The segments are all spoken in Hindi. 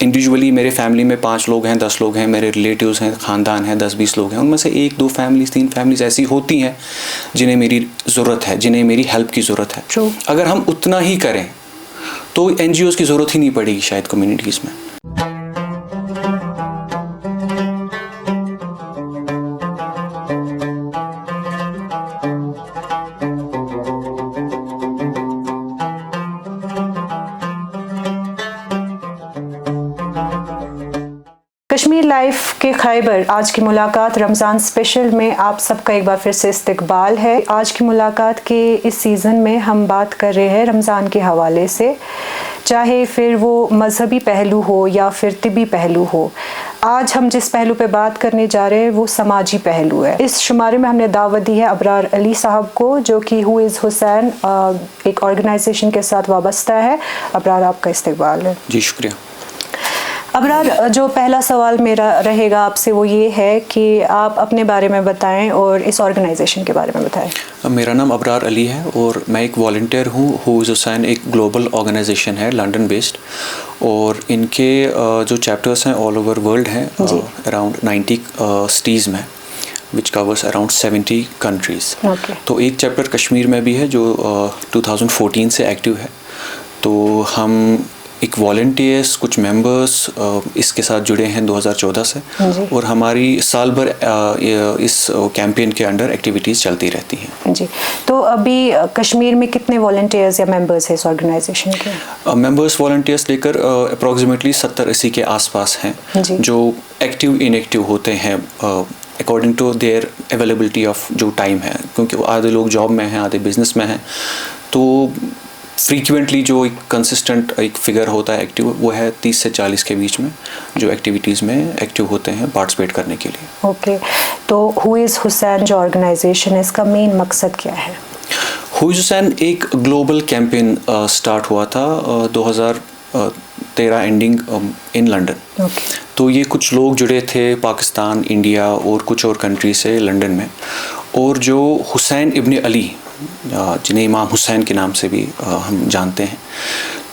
इंडिविजुअली मेरे फैमिली में 5 लोग हैं, 10 लोग हैं, मेरे रिलेटिव्स हैं, ख़ानदान हैं, 10-20 लोग हैं, उनमें से 1-2 फैमिलीज़, 3 फैमिलीज़ ऐसी होती हैं जिन्हें मेरी ज़रूरत है, जिन्हें मेरी हेल्प की ज़रूरत है। True. अगर हम उतना ही करें तो NGOs की ज़रूरत ही नहीं पड़ेगी शायद कम्युनिटीज़ में। कश्मीर लाइफ के खैबर आज की मुलाकात रमज़ान स्पेशल में आप सबका एक बार फिर से इस्तकबाल है। आज की मुलाकात के इस सीज़न में हम बात कर रहे हैं रमज़ान के हवाले से, चाहे फिर वो मज़हबी पहलू हो या फिर तिबी पहलू हो। आज हम जिस पहलू पे बात करने जा रहे हैं वो समाजी पहलू है। इस शुमारे में हमने दावत दी है अबरार अली साहब को, जो कि हु इज़ हुसैन एक ऑर्गेनाइजेशन के साथ वाबस्ता है। अबरार, आपका इस्तकबाल है। जी शुक्रिया। अबरार, जो पहला सवाल मेरा रहेगा आपसे वो ये है कि आप अपने बारे में बताएं और इस ऑर्गेनाइजेशन के बारे में बताएं। मेरा नाम अबरार अली है और मैं एक वॉलंटियर हूँ। हु इज़ हुसैन एक ग्लोबल ऑर्गेनाइजेशन है, लंदन बेस्ड, और इनके जो चैप्टर्स हैं ऑल ओवर वर्ल्ड हैं, अराउंड 90 सिटीज़ में, विच कवर्स अराउंड 70 कंट्रीज़। तो एक चैप्टर कश्मीर में भी है जो 2014 से एक्टिव है। तो हम एक वॉलंटियर्स, कुछ मेंबर्स इसके साथ जुड़े हैं 2014 से, और हमारी साल भर इस कैंपेन के अंडर एक्टिविटीज़ चलती रहती हैं। जी, तो अभी कश्मीर में कितने वॉलंटियर्स या मेंबर्स हैं इस ऑर्गेनाइजेशन के? मेंबर्स वॉलंटियर्स लेकर अप्रॉक्सीमेटली 70-80 के आसपास हैं, जो एक्टिव इनएक्टिव होते हैं according to their availability of जो टाइम है, क्योंकि आधे लोग जॉब में हैं, आधे बिजनेस में हैं। तो फ्रीक्वेंटली जो एक कंसिस्टेंट एक फिगर होता है एक्टिव, वो है 30 से 40 के बीच में जो एक्टिविटीज़ में एक्टिव होते हैं पार्टिसिपेट करने के लिए। ओके, तो हु इज़ हुसैन जो ऑर्गेनाइजेशन है, इसका मेन मकसद क्या है? हु इज़ हुसैन एक ग्लोबल कैंपेन स्टार्ट हुआ था 2013 एंडिंग इन लंदन। तो ये कुछ लोग जुड़े थे पाकिस्तान, इंडिया और कुछ और कंट्री से लंदन में, और जो हुसैन इब्न अली, जिन्हें इमाम हुसैन के नाम से भी हम जानते हैं,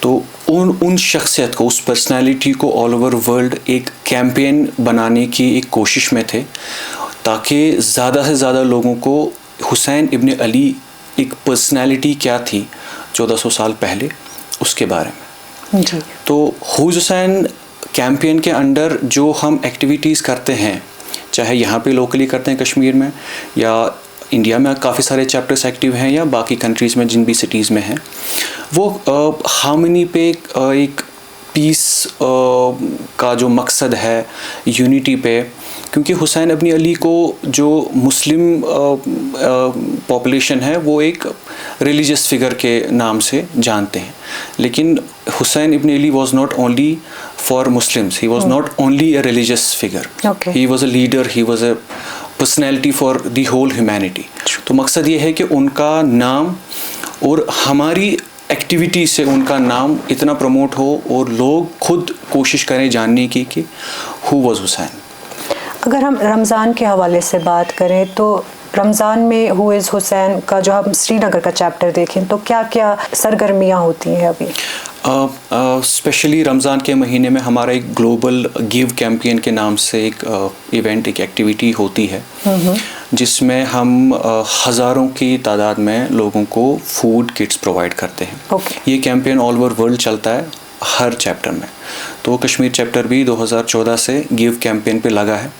तो उन शख्सियत को, उस पर्सनालिटी को ऑल ओवर वर्ल्ड एक कैंपेन बनाने की एक कोशिश में थे, ताकि ज़्यादा से ज़्यादा लोगों को हुसैन इब्न अली एक पर्सनालिटी क्या थी 1400 साल पहले उसके बारे में। जी। तो हु इज़ हुसैन कैंपेन के अंडर जो हम एक्टिविटीज़ करते हैं, चाहे यहाँ पे लोकली करते हैं कश्मीर में, या इंडिया में काफ़ी सारे चैप्टर्स एक्टिव हैं, या बाकी कंट्रीज़ में जिन भी सिटीज़ में हैं, वो हार्मनी पे एक पीस का जो मकसद है, यूनिटी पे, क्योंकि हुसैन इब्न अली को जो मुस्लिम पॉपुलेशन है वो एक रिलीजियस फिगर के नाम से जानते हैं, लेकिन Hussain ibn Ali was not only for Muslims, he was not only a religious figure, he was a leader, he was a personality for the whole humanity. तो मकसद ये है कि उनका नाम और हमारी एक्टिविटी से उनका नाम इतना प्रमोट हो और लोग खुद कोशिश करें जानने की कि हु वाज हुसैन। अगर हम रमज़ान के हवाले से बात करें तो रमज़ान में हु इज़ हुसैन का जो हम श्रीनगर का चैप्टर देखें तो क्या क्या सरगर्मियाँ होती हैं अभी? स्पेशली रमज़ान के महीने में हमारा एक ग्लोबल गिव कैंपेन के नाम से एक इवेंट, एक एक्टिविटी होती है, जिसमें हम हज़ारों की तादाद में लोगों को फूड किट्स प्रोवाइड करते हैं। ये कैंपेन ऑल ओवर वर्ल्ड चलता है हर चैप्टर में। तो कश्मीर चैप्टर भी 2014 से गिव कैंपेन पे लगा है,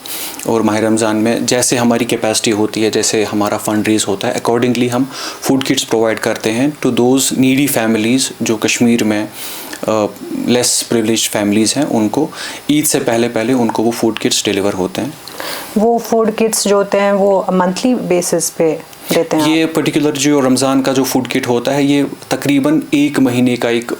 और माह रमज़ान में जैसे हमारी कैपेसिटी होती है, जैसे हमारा फंड रेज होता है, अकॉर्डिंगली हम फूड किट्स प्रोवाइड करते हैं टू दोज नीडी फैमिलीज़ जो कश्मीर में लेस प्रिविलेज्ड फैमिलीज़ हैं, उनको ईद से पहले उनको वो फूड किट्स डिलीवर होते हैं। वो फूड किट्स जो होते हैं वो मंथली बेसिस पे देते हैं? ये पर्टिकुलर जो रमज़ान का जो फूड किट होता है, ये तकरीबन 1 महीने का एक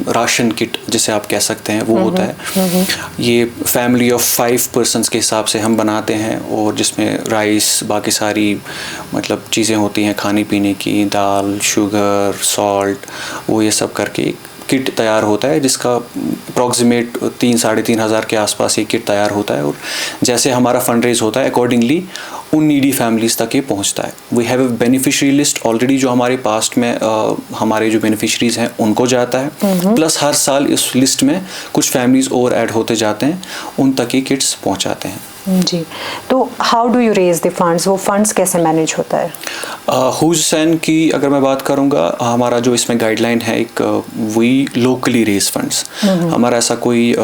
राशन किट जिसे आप कह सकते हैं वो होता है। ये फैमिली ऑफ 5 पर्सनस के हिसाब से हम बनाते हैं, और जिसमें राइस, बाकी सारी मतलब चीज़ें होती हैं खाने पीने की, दाल, शुगर, सॉल्ट, वो ये सब करके किट तैयार होता है, जिसका अप्रॉक्सीमेट 3-3,500 के आसपास ये किट तैयार होता है। और जैसे हमारा फंड रेज होता है, अकॉर्डिंगली उन नीडी फैमिलीज़ तक ये पहुंचता है। We have a beneficiary list already जो हमारे पास्ट में हमारे जो बेनिफिशरीज़ हैं उनको जाता है, प्लस हर साल इस लिस्ट में कुछ फैमिलीज़ और ऐड होते जाते हैं, उन तक ही किट्स पहुंचाते हैं। जी, तो how do you raise the funds, वो फंड्स कैसे मैनेज होता है? हुसैन की अगर मैं बात करूंगा, हमारा जो इसमें गाइडलाइन है एक वी लोकली रेज फंड्स, हमारा ऐसा कोई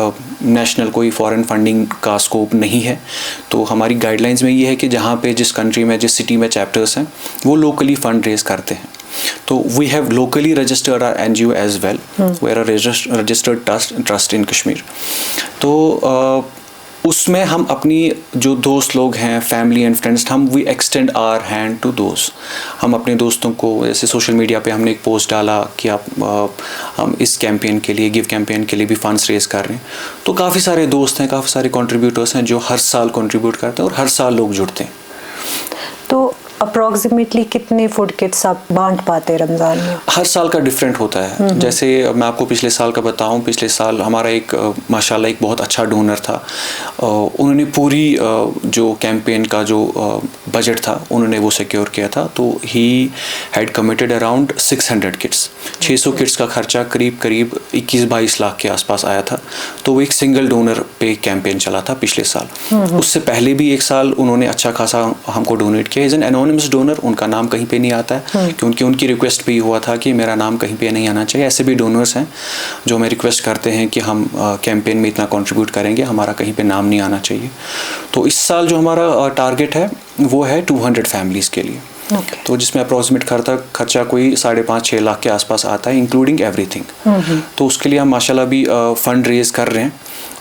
नेशनल कोई फॉरेन फंडिंग का स्कोप नहीं है। तो हमारी गाइडलाइंस में ये है कि जहाँ पे जिस कंट्री में जिस सिटी में चैप्टर्स हैं वो लोकली फंड रेज करते हैं। तो we have locally registered our NGO as well, we are registered trust in Kashmir. तो उसमें हम अपनी जो दोस्त लोग हैं, फैमिली एंड फ्रेंड्स, हम we extend our hand to दोस्त। हम अपने दोस्तों को, जैसे सोशल मीडिया पे हमने एक पोस्ट डाला कि हम इस कैंपेन के लिए, गिव कैंपेन के लिए भी फंड्स रेज कर रहे हैं। तो काफ़ी सारे दोस्त हैं, काफ़ी सारे कंट्रीब्यूटर्स हैं जो हर साल कंट्रीब्यूट करते हैं और हर साल लोग जुड़ते हैं। तो अप्रॉक्सीमेटली कितने फूड किट्स आप बांट पाते हैं रमज़ान में? हर साल का डिफरेंट होता है। जैसे मैं आपको पिछले साल का बताऊं, पिछले साल हमारा एक माशाल्लाह एक बहुत अच्छा डोनर था। उन्होंने पूरी जो कैंपेन का जो बजट था उन्होंने वो सिक्योर किया था। तो he had committed around 600 kits, 600 kits का खर्चा करीब 21-22 लाख के आसपास आया था। तो वो एक सिंगल डोनर पे कैंपेन चला था पिछले साल। उससे पहले भी एक साल उन्होंने अच्छा खासा हमको डोनेट किया। एज एन एनोनिमस डोनर, उनका नाम कहीं पे नहीं आता है क्योंकि उनकी रिक्वेस्ट भी हुआ था कि मेरा नाम कहीं पे नहीं आना चाहिए। ऐसे भी डोनर्स हैं जो हमें रिक्वेस्ट करते हैं कि हम कैंपेन में इतना कंट्रीब्यूट करेंगे, हमारा कहीं पे नाम नहीं आना चाहिए। तो इस साल जो हमारा टारगेट है वो है 200 फैमिलीज़ के लिए। तो जिसमें अप्रॉक्सीमेट खर्चा कोई 5.5-6 लाख के आसपास आता है, इंक्लूडिंग एवरीथिंग। तो उसके लिए हम माशाल्लाह भी फंड रेज कर रहे हैं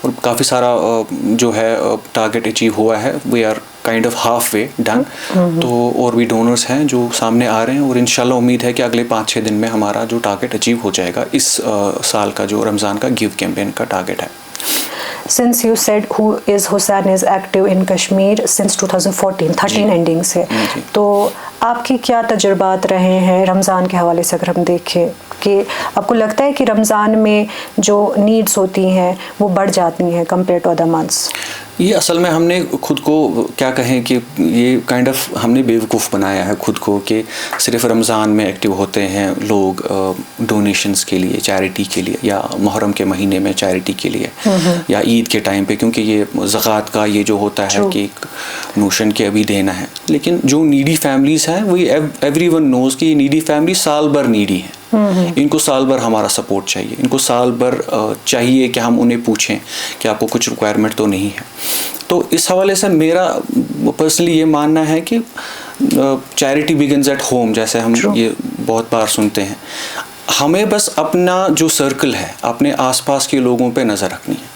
और काफ़ी सारा जो है टारगेट अचीव हुआ है। We are kind of half way done. तो और भी डोनर्स हैं जो सामने आ रहे हैं और इंशाल्लाह उम्मीद है कि अगले 5-6 दिन में हमारा जो टारगेट अचीव हो जाएगा, इस साल का जो रमज़ान का गिव कैंपेन का टारगेट है। Since you said Hussain is active in Kashmir since 2014, 13 ending से, तो आपकी क्या तजुर्बात रहे हैं रमज़ान के हवाले से? अगर हम देखें कि आपको लगता है कि रमज़ान में जो नीड्स होती हैं वो बढ़ जाती हैं कंपेयर टू अदर मंथ्स? ये असल में हमने खुद को क्या कहें कि ये काइंड ऑफ हमने बेवकूफ़ बनाया है खुद को कि सिर्फ रमज़ान में एक्टिव होते हैं लोग डोनेशंस के लिए, चैरिटी के लिए, या मुहर्रम के महीने में चैरिटी के लिए, या ईद के टाइम पे, क्योंकि ये ज़कात का ये जो होता है कि नोशन के अभी देना है। लेकिन जो नीडी फैमिलीज़ हैं वो एवरीवन नोज़ कि ये नीडी फैमिली साल भर नीडी है। इनको साल भर हमारा सपोर्ट चाहिए, इनको साल भर चाहिए कि हम उन्हें पूछें कि आपको कुछ रिक्वायरमेंट तो नहीं है। तो इस हवाले से मेरा पर्सनली ये मानना है कि चैरिटी बिगिंस एट होम, जैसे हम ये बहुत बार सुनते हैं। हमें बस अपना जो सर्कल है, अपने आसपास के लोगों पे नज़र रखनी है,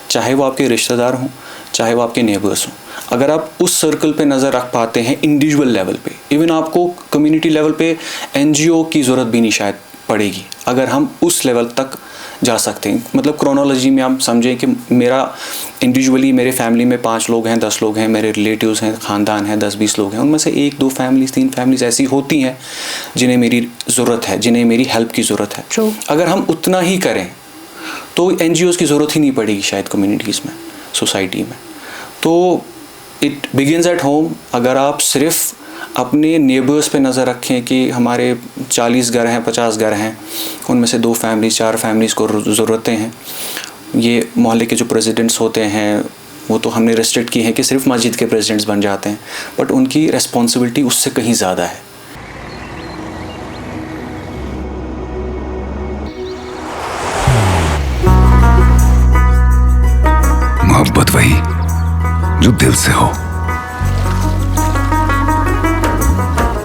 चाहे वो आपके रिश्तेदार हों, चाहे वो आपके नेबर्स हों। अगर आप उस सर्कल पे नज़र रख पाते हैं इंडिविजुअल लेवल पे, इवन आपको कम्युनिटी लेवल पे एनजीओ की ज़रूरत भी नहीं शायद पड़ेगी अगर हम उस लेवल तक जा सकते हैं। मतलब क्रोनोलॉजी में आप समझें कि मेरा इंडिविजुअली मेरे फैमिली में 5 लोग हैं, 10 लोग हैं, मेरे रिलेटिव्स हैं, ख़ानदान हैं, 10-20 लोग हैं, उनमें से 1-2 फैमिलीज़, 3 फैमिलीज़ ऐसी होती हैं जिन्हें मेरी ज़रूरत है, जिन्हें मेरी हेल्प की ज़रूरत है। अगर हम उतना ही करें तो एनजीओज़ की ज़रूरत ही नहीं पड़ेगी शायद कम्युनिटीज़ में, सोसाइटी में। तो इट बिगिंस एट होम। अगर आप सिर्फ अपने नेबर्स पे नज़र रखें कि हमारे 40 घर हैं, 50 घर हैं, उनमें से 2 फैमिलीज़, 4 फैमिलीज़ को ज़रूरतें हैं। ये मोहल्ले के जो प्रेसिडेंट्स होते हैं वो तो हमने रेस्ट्रिक्ट की हैं कि सिर्फ मस्जिद के प्रेसिडेंट्स बन जाते हैं, बट उनकी रिस्पॉन्सिबिलिटी उससे कहीं ज़्यादा है। मोहब्बत वही जो दिल से हो,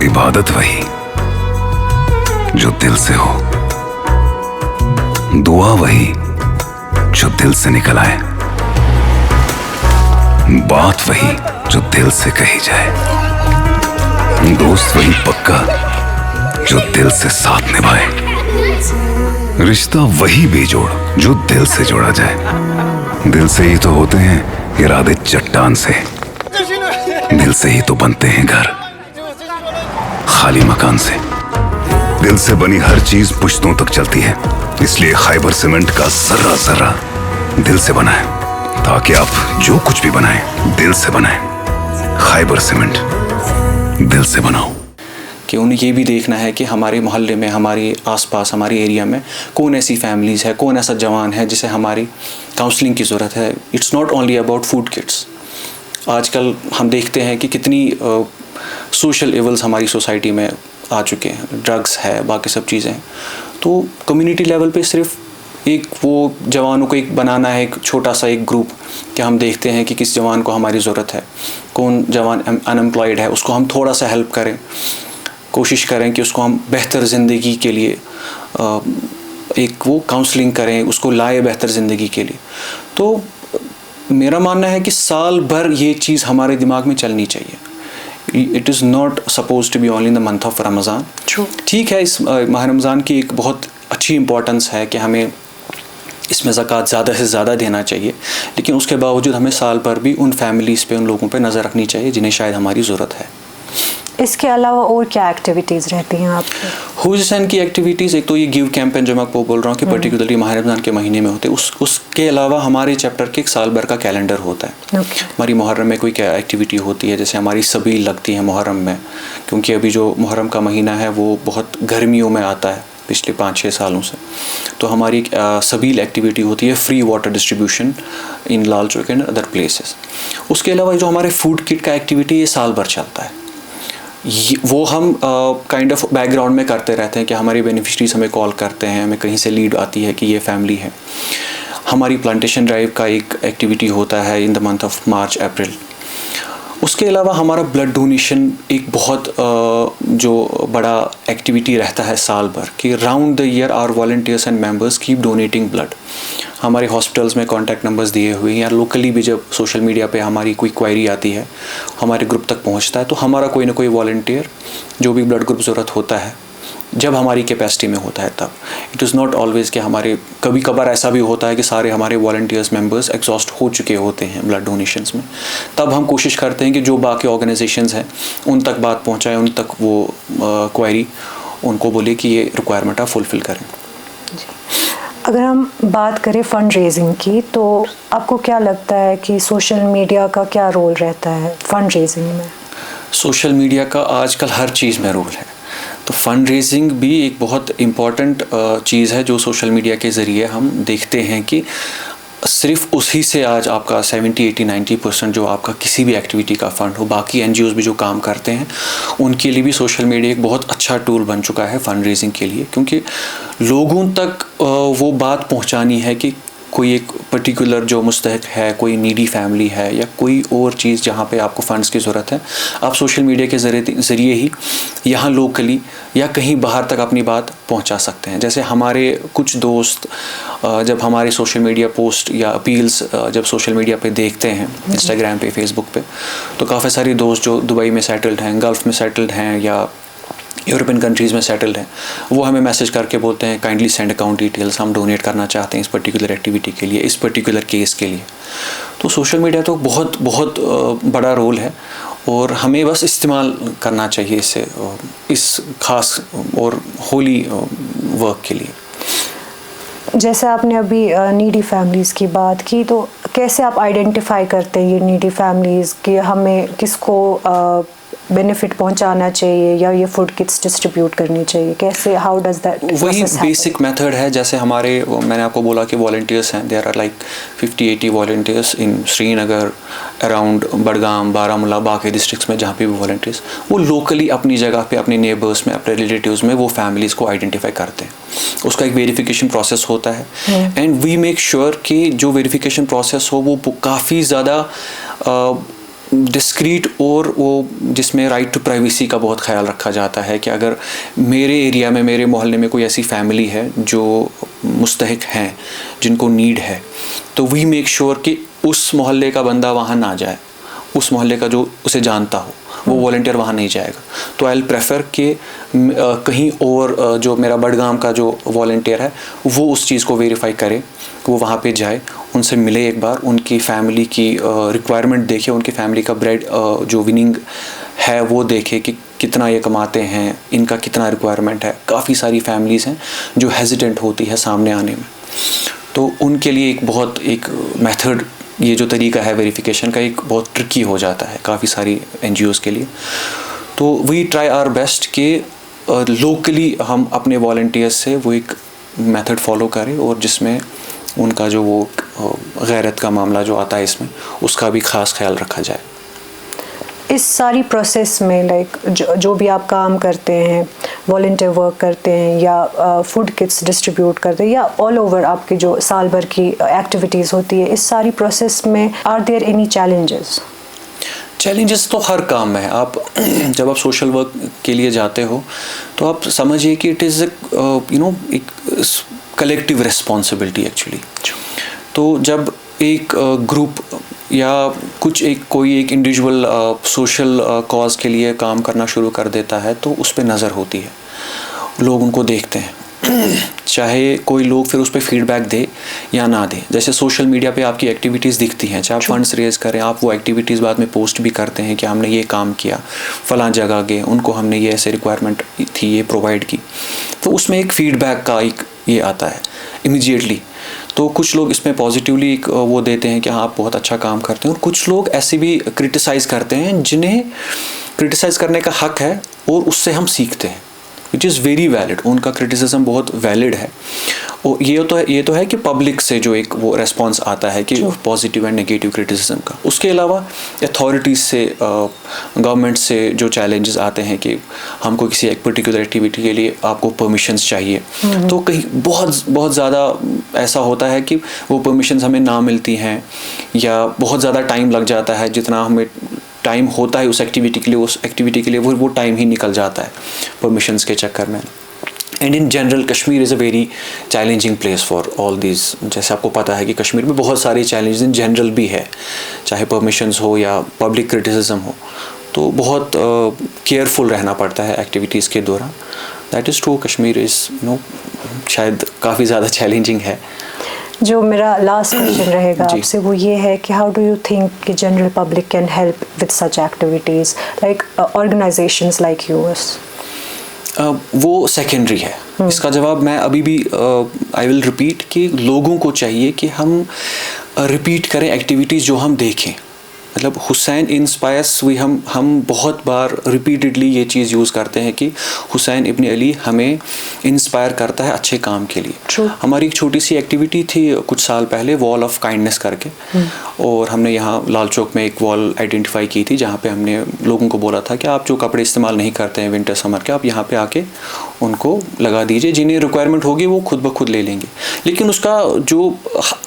इबादत वही जो दिल से हो, दुआ वही जो दिल से निकल आए, बात वही जो दिल से कही जाए, दोस्त वही पक्का जो दिल से साथ निभाए, रिश्ता वही बेजोड़ जो दिल से जोड़ा जाए। दिल से ही तो होते हैं इरादे चट्टान से, दिल से ही तो बनते हैं घर खाली मकान से। दिल से बनी हर चीज पुश्तों तक चलती है, इसलिए खैबर सीमेंट का जर्रा जर्रा दिल से बना है, ताकि आप जो कुछ भी बनाएं दिल से बनाएं। खाइबर सीमेंट, दिल से बनाओ। कि उन्हें ये भी देखना है कि हमारे मोहल्ले में, हमारे आसपास, हमारे एरिया में कौन ऐसी फैमिलीज़ है, कौन ऐसा जवान है जिसे हमारी काउंसलिंग की ज़रूरत है। It's not only about food kits. आजकल हम देखते हैं कि कितनी सोशल इवल्स हमारी सोसाइटी में आ चुके हैं, ड्रग्स है, बाकी सब चीज़ें हैं। तो कम्युनिटी लेवल पे सिर्फ एक वो जवानों को एक बनाना है, एक छोटा सा एक ग्रुप, कि हम देखते हैं कि किस जवान को हमारी ज़रूरत है, कौन जवान अनएम्प्लॉयड है, उसको हम थोड़ा सा हेल्प करें, कोशिश करें कि उसको हम बेहतर ज़िंदगी के लिए एक वो काउंसलिंग करें, उसको लाए बेहतर ज़िंदगी के लिए। तो मेरा मानना है कि साल भर ये चीज़ हमारे दिमाग में चलनी चाहिए। It is not suppose to be only in the month of Ramzan. ठीक है, इस माह रमज़ान की एक बहुत अच्छी इम्पोर्टेंस है कि हमें इसमें ज़कात ज़्यादा से ज़्यादा देना चाहिए, लेकिन उसके बावजूद हमें साल भर भी उन फैमिलीज़ पे, उन लोगों पे नज़र रखनी चाहिए जिन्हें शायद हमारी ज़रूरत है। इसके अलावा और क्या एक्टिविटीज़ रहती हैं आपकी? हुसैन की एक्टिविटीज़, एक तो ये गिव कैंपेन जो मैं आपको बोल रहा हूँ कि पर्टिकुलरली माह रमज़ान के महीने में होते हैं, उसके अलावा हमारे चैप्टर के एक साल भर का कैलेंडर होता है। हमारी मुहर्रम में कोई क्या एक्टिविटी होती है, जैसे हमारी सबील लगती है मुहर्रम में, क्योंकि अभी जो मुहर्रम का महीना है वो बहुत गर्मियों में आता है पिछले 5-6 सालों से। तो हमारी एक सबील एक्टिविटी होती है, free water distribution in Lal chalk and other places. उसके अलावा जो हमारे फूड किट का एक्टिविटी ये साल भर चलता है। वो हम काइंड ऑफ बैकग्राउंड में करते रहते हैं कि हमारे बेनिफिशरीज हमें कॉल करते हैं, हमें कहीं से लीड आती है कि ये फैमिली है। हमारी प्लांटेशन ड्राइव का एक एक्टिविटी होता है in the month of March April. उसके अलावा हमारा ब्लड डोनेशन एक बहुत जो बड़ा एक्टिविटी रहता है साल भर, कि round the year our volunteers and members keep donating blood. हमारे हॉस्पिटल्स में कॉन्टैक्ट नंबर्स दिए हुए हैं, या लोकली भी जब सोशल मीडिया पे हमारी कोई क्वेरी आती है, हमारे ग्रुप तक पहुंचता है, तो हमारा कोई ना कोई वॉलंटियर जो भी ब्लड ग्रुप ज़रूरत होता है, जब हमारी कैपेसिटी में होता है तब। इट इज़ नॉट ऑलवेज़ कि हमारे, कभी कभार ऐसा भी होता है कि सारे हमारे वॉलंटियर्स मेंबर्स एग्जॉस्ट हो चुके होते हैं ब्लड डोनेशंस में, तब हम कोशिश करते हैं कि जो बाकी ऑर्गेनाइजेशंस हैं उन तक बात पहुंचाएं, उन तक वो क्वेरी उनको बोले कि ये रिक्वायरमेंट आप फुलफ़िल करें। अगर हम बात करें फंड रेजिंग की, तो आपको क्या लगता है कि सोशल मीडिया का क्या रोल रहता है फंड रेजिंग में? सोशल मीडिया का आजकल हर चीज़ में रोल है, तो फंड रेजिंग भी एक बहुत इम्पॉर्टेंट चीज़ है जो सोशल मीडिया के ज़रिए हम देखते हैं कि सिर्फ उसी से आज आपका 70, 80, 90% जो आपका किसी भी एक्टिविटी का फ़ंड हो, बाकी NGOs भी जो काम करते हैं उनके लिए भी सोशल मीडिया एक बहुत अच्छा टूल बन चुका है फंड रेजिंग के लिए, क्योंकि लोगों तक वो बात पहुंचानी है कि कोई एक पर्टिकुलर जो मुस्तहिक है, कोई नीडी फैमिली है, या कोई और चीज़ जहाँ पे आपको फ़ंड्स की ज़रूरत है, आप सोशल मीडिया के ज़रिए ही यहाँ लोकली या कहीं बाहर तक अपनी बात पहुँचा सकते हैं। जैसे हमारे कुछ दोस्त जब हमारे सोशल मीडिया पोस्ट या अपील्स जब सोशल मीडिया पे देखते हैं, इंस्टाग्राम पे, फेसबुक पे, तो काफ़ी सारे दोस्त जो दुबई में सेटल्ड हैं, गल्फ़ में सेटल्ड हैं, या यूरोपियन कंट्रीज़ में सेटल्ड हैं, वो हमें मैसेज करके बोलते हैं काइंडली सेंड अकाउंट डिटेल्स, हम डोनेट करना चाहते हैं इस पर्टिकुलर एक्टिविटी के लिए, इस पर्टिकुलर केस के लिए। तो सोशल मीडिया तो बहुत बहुत बड़ा रोल है, और हमें बस इस्तेमाल करना चाहिए इसे इस खास और होली वर्क के लिए। जैसे आपने अभी नीडी फैमिलीज़ की बात की, तो कैसे आप आइडेंटिफाई करते हैं ये नीडी फैमिलीज़ कि हमें किसको बेनिफिट पहुंचाना चाहिए या ये फूड किट्स डिस्ट्रीब्यूट करनी चाहिए? कैसे, हाउ डज दैट? वही बेसिक मेथड है। जैसे हमारे, मैंने आपको बोला कि वॉलंटियर्स हैं, there are like 50-80 volunteers in Srinagar, around Budgam, Baramulla, बाकी डिस्ट्रिक्ट्स में जहाँ पे भी वॉलंटियर्स, वो लोकली अपनी जगह पे, अपने नेबर्स में, अपने रिलेटिव्स में वो फैमिलीज़ को आइडेंटिफाई करते हैं। उसका एक वेरिफिकेशन प्रोसेस होता है, एंड वी मेक श्योर कि जो वेरिफिकेशन प्रोसेस हो वो काफ़ी ज़्यादा डिस्क्रीट, और वो जिसमें राइट टू प्राइवेसी का बहुत ख्याल रखा जाता है कि अगर मेरे एरिया में, मेरे मोहल्ले में कोई ऐसी फैमिली है जो मुस्तहिक हैं, जिनको नीड है, तो वी मेक श्योर कि उस मोहल्ले का बंदा वहाँ ना जाए, उस मोहल्ले का जो उसे जानता हो वो वॉलंटियर वहाँ नहीं जाएगा। तो आई विल प्रेफर कि कहीं और जो मेरा बडगाम का जो वॉलंटियर है वो उस चीज़ को वेरीफाई करे, वो वहाँ पे जाए, उनसे मिले एक बार, उनकी फैमिली की रिक्वायरमेंट देखे, उनकी फैमिली का ब्रेड जो विनिंग है वो देखे कि कितना ये कमाते हैं, इनका कितना रिक्वायरमेंट है। काफ़ी सारी फैमिलीज़ हैं जो हेजिटेंट होती है सामने आने में, तो उनके लिए एक बहुत एक मेथड ये जो तरीका है वेरिफिकेशन का एक बहुत ट्रिकी हो जाता है काफ़ी सारी NGOs के लिए। तो वी ट्राई आवर बेस्ट कि लोकली हम अपने वॉलंटियर्स से वो एक मेथड फॉलो करें और जिसमें उनका जो वो गैरत का मामला जो आता है इसमें, उसका भी ख़ास ख्याल रखा जाए। इस सारी प्रोसेस में लाइक जो भी आप काम करते हैं, वॉलंटियर वर्क करते हैं या फूड किट्स डिस्ट्रीब्यूट करते हैं या ऑल ओवर आपकी जो साल भर की एक्टिविटीज़ होती है, इस सारी प्रोसेस में are there any challenges? Challenges तो हर काम में है। आप जब आप सोशल वर्क के लिए जाते हो तो आप समझिए कि इट इज़ एक कलेक्टिव रिस्पॉन्सिबिलिटी एक्चुअली। तो जब एक ग्रुप या कोई एक इंडिविजुअल सोशल कॉज के लिए काम करना शुरू कर देता है तो उस पर नज़र होती है, लोग उनको देखते हैं, चाहे कोई लोग फिर उस पर फीडबैक दे या ना दे। जैसे सोशल मीडिया पे आपकी एक्टिविटीज़ दिखती हैं, चाहे आप फंड्स रेज करें, आप वो एक्टिविटीज़ बाद में पोस्ट भी करते हैं कि हमने ये काम किया, फ़लाँ जगह गए, उनको हमने ये ऐसे रिक्वायरमेंट थी ये प्रोवाइड की, तो उसमें एक फ़ीडबैक का एक ये आता है इमीडिएटली। तो कुछ लोग इसमें पॉजिटिवली एक वो देते हैं कि हाँ आप बहुत अच्छा काम करते हैं, और कुछ लोग ऐसे भी क्रिटिसाइज़ करते हैं जिन्हें क्रिटिसाइज़ करने का हक है और उससे हम सीखते हैं, विच इज़ वेरी वैलिड। उनका क्रिटिसिज्म बहुत वैलिड है। और ये तो है कि पब्लिक से जो एक वो रेस्पॉन्स आता है कि पॉजिटिव एंड नेगेटिव क्रिटिसिज्म का। उसके अलावा अथॉरिटीज़ से, गवर्नमेंट से जो चैलेंजेस आते हैं कि हमको किसी एक पर्टिकुलर एक्टिविटी के लिए आपको परमिशंस चाहिए, तो कहीं बहुत ज़्यादा ऐसा होता है कि वो परमिशंस हमें ना मिलती हैं या बहुत ज़्यादा टाइम लग जाता है। जितना हमें टाइम होता है उस एक्टिविटी के लिए वो टाइम ही निकल जाता है परमिशंस के चक्कर में। And in general Kashmir is a very challenging place for all this. जैसे आपको पता है कि कश्मीर में बहुत सारे चैलेंजेस इन जनरल भी है, चाहे परमिशंस हो या पब्लिक क्रिटिसिज्म हो, तो बहुत केयरफुल रहना पड़ता है एक्टिविटीज़ के दौरान। That is true, Kashmir is शायद काफ़ी ज़्यादा चैलेंजिंग है। जो मेरा लास्ट क्वेश्चन रहेगा आपसे वो ये है कि हाउ डू यू थिंक कि general public can help with such activities like organisations like yours? वो सेकेंडरी है। इसका जवाब मैं अभी भी आई विल रिपीट कि लोगों को चाहिए कि हम रिपीट करें एक्टिविटीज़ जो हम देखें। मतलब हुसैन इंस्पायर्स हम बहुत बार रिपीटेडली ये चीज़ यूज़ करते हैं कि हुसैन इब्न अली हमें इंस्पायर करता है अच्छे काम के लिए। हमारी एक छोटी सी एक्टिविटी थी कुछ साल पहले, वॉल ऑफ काइंडनेस करके, और हमने यहाँ लाल चौक में एक वॉल आइडेंटिफाई की थी जहाँ पे हमने लोगों को बोला था कि आप जो कपड़े इस्तेमाल नहीं करते हैं विंटर समर के, आप यहाँ पे आके उनको लगा दीजिए, जिन्हें रिक्वायरमेंट होगी वो खुद ब खुद ले लेंगे। लेकिन उसका जो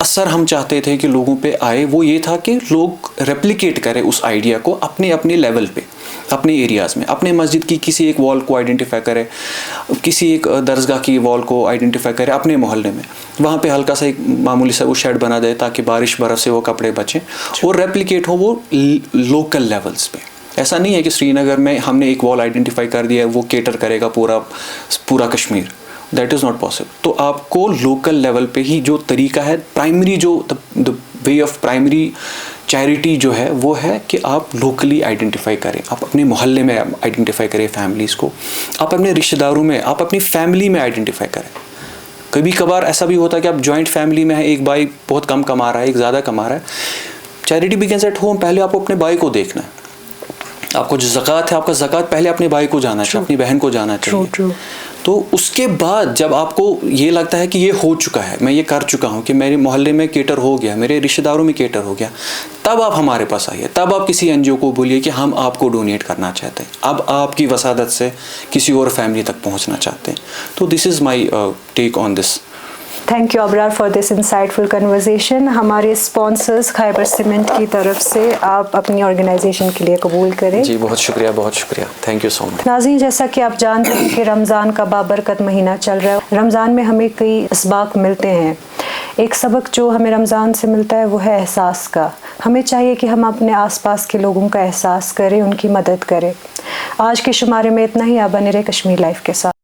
असर हम चाहते थे कि लोगों पे आए वो ये था कि लोग रेप्लिकेट करें उस आइडिया को अपने अपने लेवल पे, अपने एरियाज़ में, अपने मस्जिद की किसी एक वॉल को आइडेंटिफाई करें, किसी एक दरसगाह की वॉल को आइडेंटिफाई करें अपने मोहल्ले में, वहाँ पे हल्का सा एक मामूली सा वो शेड बना दे ताकि बारिश बर्फ़ से वो कपड़े बचें और रेप्लिकेट हो वो लोकल लेवल्स पे। ऐसा नहीं है कि श्रीनगर में हमने एक वॉल आइडेंटिफाई कर दिया है वो केटर करेगा पूरा Kashmir, that is not possible. तो आपको लोकल लेवल पे ही जो तरीका है, प्राइमरी जो the way of primary charity जो है वो है कि आप लोकली आइडेंटिफाई करें, आप अपने मोहल्ले में आइडेंटिफाई करें फैमिलीज़ को, आप अपने रिश्तेदारों में, आप अपनी फैमिली में आइडेंटिफाई करें। कभी कभार ऐसा भी होता है कि आप जॉइंट फैमिली में है, एक भाई बहुत कम कमा रहा है, एक ज़्यादा कमा रहा है। Charity begins at home. पहले आपको अपने भाई को देखना है, आपको जो ज़कात है, आपका ज़कात पहले अपने भाई को जाना चाहिए, अपनी बहन को जाना चाहिए। तो उसके बाद जब आपको ये लगता है कि ये हो चुका है, मैं ये कर चुका हूँ कि मेरे मोहल्ले में केटर हो गया, मेरे रिश्तेदारों में केटर हो गया, तब आप हमारे पास आइए, तब आप किसी NGO को बोलिए कि हम आपको डोनेट करना चाहते हैं, अब आपकी वसादत से किसी और फैमिली तक पहुँचना चाहते हैं। तो this is my take on this. Thank you Abrar for this insightful conversation. हमारे स्पॉन्सर्स खैबर सीमेंट की तरफ से आप अपनी ऑर्गेनाइजेशन के लिए कबूल करें। जी बहुत शुक्रिया, बहुत शुक्रिया, थैंक यू सो मच। नाज़रीन, जैसा कि आप जानते हैं कि रमज़ान का बाबरकत महीना चल रहा है। रमज़ान में हमें कई असबाक मिलते हैं। एक सबक जो हमें रमज़ान से मिलता है वो है एहसास का। हमें चाहिए कि हम अपने आसपास के लोगों का एहसास करें, उनकी मदद करें। आज के शुमारे में इतना ही। आप बने रहे कश्मीर लाइफ के साथ।